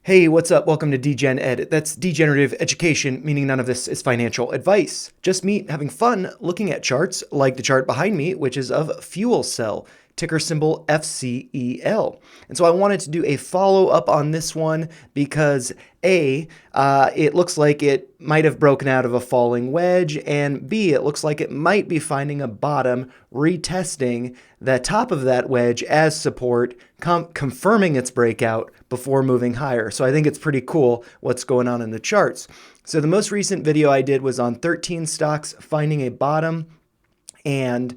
Hey, what's up? Welcome to Degen Ed. That's degenerative education, meaning none of this is financial advice. Just me having fun looking at charts like the chart behind me, which is of FuelCell, ticker symbol FCEL. And so I wanted to do a follow-up on this one because it looks like it might have broken out of a falling wedge, and B, it looks like it might be finding a bottom, retesting the top of that wedge as support, confirming its breakout before moving higher. So I think it's pretty cool what's going on in the charts. So the most recent video I did was on 13 stocks finding a bottom. And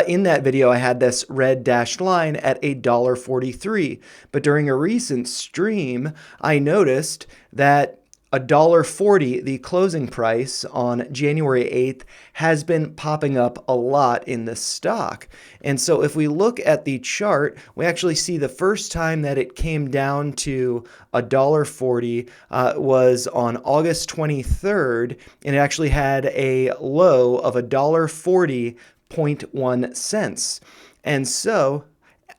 in that video, I had this red dashed line at $1.43. But during a recent stream, I noticed that $1.40, the closing price on January 8th, has been popping up a lot in this stock. And so if we look at the chart, we actually see the first time that it came down to $1.40 was on August 23rd, and it actually had a low of $1.40.1. And so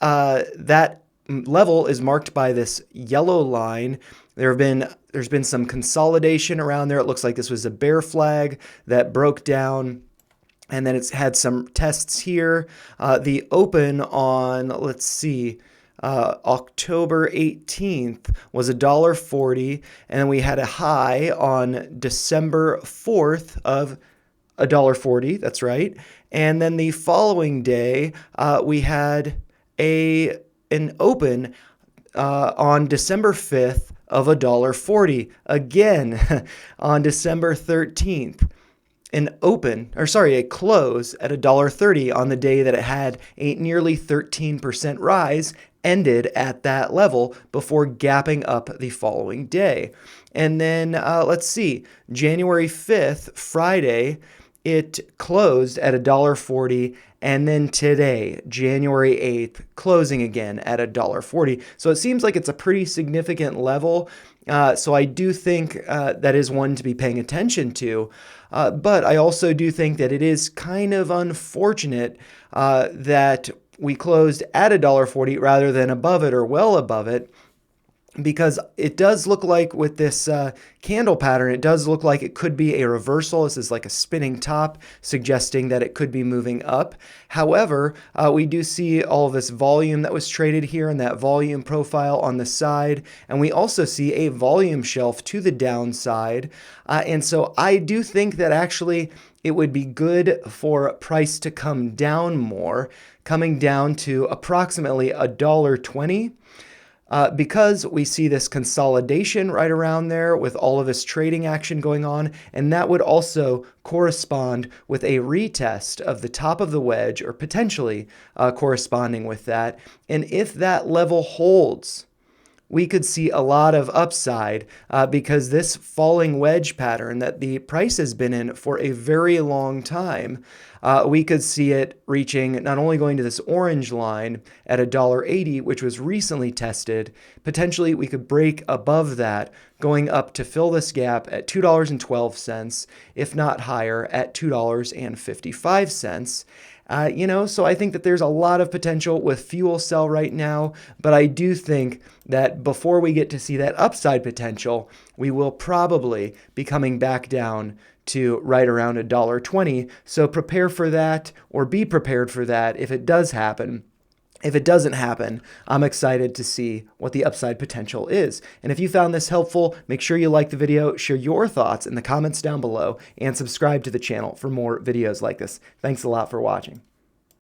that level is marked by this yellow line. There's been some consolidation around there. It looks like this was a bear flag that broke down, and then it's had some tests here. The open on, let's see, October 18th was $1.40, and then we had a high on December 4th of $1.40. That's right. And then the following day, we had an open on December 5th of $1.40. Again, on December 13th, a close at $1.30 on the day that it had a nearly 13% rise, ended at that level before gapping up the following day. And then let's see, January 5th, Friday, it closed at $1.40, and then today, January 8th, closing again at $1.40. So it seems like it's a pretty significant level. So I do think that is one to be paying attention to. But I also do think that it is kind of unfortunate that we closed at $1.40 rather than above it or well above it, because it does look like with this candle pattern, it does look like it could be a reversal. This is like a spinning top, suggesting that it could be moving up. However, we do see all this volume that was traded here and that volume profile on the side. And we also see a volume shelf to the downside. And so I do think that actually it would be good for price to come down more, coming down to approximately $1.20. Because we see this consolidation right around there with all of this trading action going on, and that would also correspond with a retest of the top of the wedge, or potentially corresponding with that. And if that level holds, we could see a lot of upside because this falling wedge pattern that the price has been in for a very long time, we could see it reaching, not only going to this orange line at $1.80, which was recently tested, potentially we could break above that, going up to fill this gap at $2.12, if not higher at $2.55. So I think that there's a lot of potential with FuelCell right now, but I do think that before we get to see that upside potential, we will probably be coming back down to right around $1.20. So prepare for that, or be prepared for that if it does happen. If it doesn't happen, I'm excited to see what the upside potential is. And if you found this helpful, make sure you like the video, share your thoughts in the comments down below, and subscribe to the channel for more videos like this. Thanks a lot for watching.